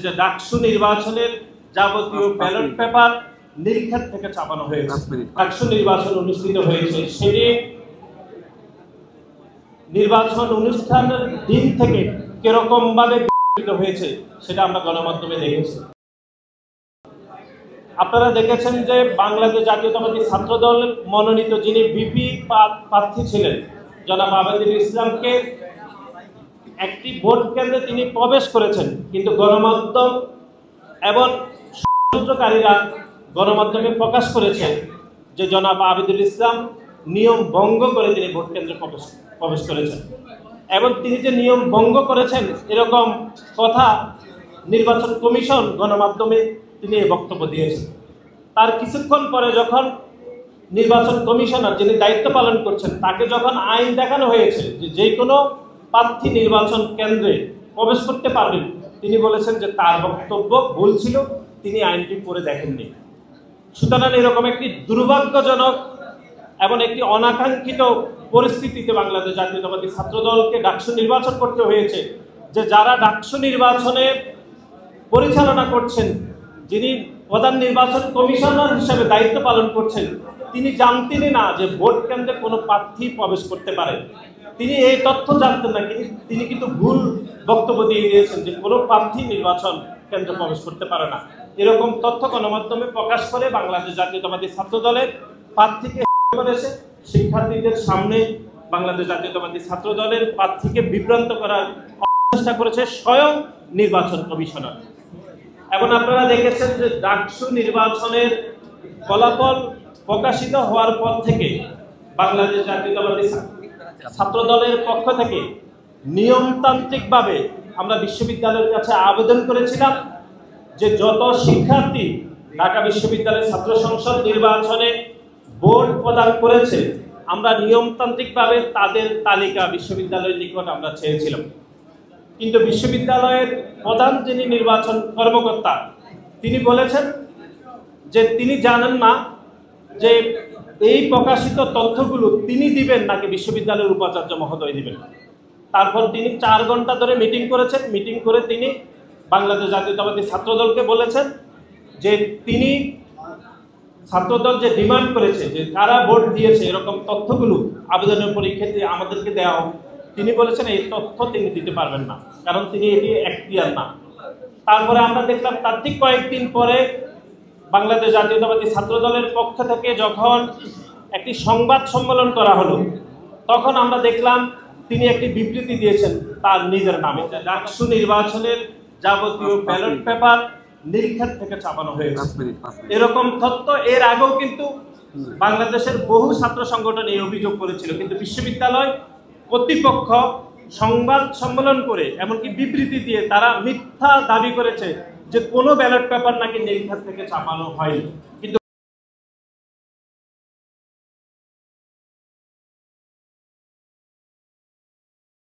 যে ডাকসু নির্বাচনের যাবতীয় ব্যালট পেপার নীলক্ষেত থেকে চাপানো হয়েছে। ডাকসু নির্বাচন অনুষ্ঠিত হয়েছে, সেটি নির্বাচন অনুষ্ঠানের দিন থেকে কিরকম ভাবে বিকৃত হয়েছে সেটা আমরা গণমাধ্যমে দেখেছি। আপনারা দেখেছেন যে বাংলাদেশ জাতীয়তাবাদী ছাত্রদল মনোনীত যিনি বিপি প্রার্থী ছিলেন জনাব আবেদুল ইসলামকে একটি ভোট কেন্দ্রে তিনি প্রবেশ করেছেন, কিন্তু গণমাধ্যম এবং ষড়যন্ত্রকারীরা গণমাধ্যমে প্রকাশ করেছেন যে জনাব আবেদুল ইসলাম নিয়ম ভঙ্গ করে তিনি ভোট কেন্দ্রে প্রবেশ করেছেন এবং তিনি যে নিয়ম ভঙ্গ করেছেন এরকম কথা নির্বাচন কমিশন গণমাধ্যমে তিনি এই বক্তব্য দিয়েছেন। তার কিছুক্ষণ পরে যখন নির্বাচন কমিশনার যিনি দায়িত্ব পালন করছেন তাকে যখন আইন দেখানো হয়েছে যে কোনো প্রার্থী নির্বাচন কেন্দ্রে প্রবেশ করতে পারবেন, তিনি বলেছেন যে তার বক্তব্য ভুল ছিল, তিনি আইনটি পড়ে দেখেননি। সুতরাং এরকম একটি দুর্ভাগ্যজনক এবং একটি অনাকাঙ্ক্ষিত পরিস্থিতিতে বাংলাদেশ জাতীয়তাবাদী ছাত্রদলকে ডাকসু নির্বাচন করতে হয়েছে, যে যারা ডাকসু নির্বাচনে পরিচালনা করছেন, যিনি প্রধান নির্বাচন কমিশনার হিসেবে দায়িত্ব পালন করছেন, তিনি জানতেনই না যে ভোট কেন্দ্রে কোনো প্রার্থী প্রবেশ করতে পারে। তিনি এই তথ্য জানতেন না, তিনি কিন্তু ভুল বক্তব্য দিয়ে দিয়েছেন যে কোনো প্রার্থী নির্বাচন কেন্দ্রে প্রবেশ করতে পারে না। এরকম তথ্য গণমাধ্যমে প্রকাশ করে বাংলাদেশ জাতীয়তাবাদী ছাত্রদলের প্রার্থীকে করেছে, শিক্ষার্থীদের সামনে বাংলাদেশ জাতীয়তাবাদী ছাত্রদলের প্রার্থীকে বিভ্রান্ত করার চেষ্টা করেছে স্বয়ং নির্বাচন কমিশনার। এখন আপনারা দেখেছেন যে ডাকসু নির্বাচনের ফলাফল প্রকাশিত হওয়ার পর থেকে বাংলাদেশ জাতীয়তাবাদী ছাত্রদলের পক্ষ থেকে নিয়মতান্ত্রিকভাবে আমরা বিশ্ববিদ্যালয়ের কাছে আবেদন করেছিলাম যে যত শিক্ষার্থী ঢাকা বিশ্ববিদ্যালয়ের ছাত্র সংসদ নির্বাচনে ভোট প্রদান করেছে আমরা নিয়মতান্ত্রিকভাবে তাদের তালিকা বিশ্ববিদ্যালয়ের নিকট আমরা চেয়েছিলাম, কিন্তু বিশ্ববিদ্যালয়ের প্রধান যিনি নির্বাচন কর্মকর্তা তিনি বলেছেন যে তিনি জানেন না যে এই প্রকাশিত তথ্যগুলো তিনি দিবেন নাকি বিশ্ববিদ্যালয়ের উপাচার্য মহোদয় দিবেন। তারপর তিনি 4 ঘন্টা ধরে মিটিং করেছেন। মিটিং করে তিনি বাংলাদেশ জাতীয়তাবাদী ছাত্রদলকে বলেছেন যে তিনি ছাত্রদল যে ডিমান্ড করেছে যে কারা ভোট দিয়েছে এরকম তথ্যগুলো আবেদনের পরীক্ষাতে আমাদেরকে দেওয়া হোক, তিনি বলেছেন এই তথ্য তিনি দিতে পারবেন না, কারণ তিনি এটি এখতিয়ার না। তারপরে আমরা দেখলাম তার ঠিক কয়েকদিন পরে বাংলাদেশ জাতীয়তাবাদী ছাত্রদলের পক্ষ থেকে যখন একটি সংবাদ সম্মেলন করা হলো তখন আমরা দেখলাম তিনি একটি বিবৃতি দিয়েছেন তার নিজের নামে, ডাকসু নির্বাচনের যাবতীয় ব্যালট পেপার নীলক্ষেত থেকে চাপানো হয়েছে। এরকম তথ্য এর আগেও কিন্তু বাংলাদেশের বহু ছাত্র সংগঠন এই অভিযোগ করেছিল, কিন্তু বিশ্ববিদ্যালয় কর্তৃপক্ষ সংবাদ সম্মেলন করে এমনকি বিবৃতি দিয়ে তারা মিথ্যা দাবি করেছে যে কোনো ব্যালট পেপার নাকি নীলক্ষেত থেকে চাপানো হয়নি।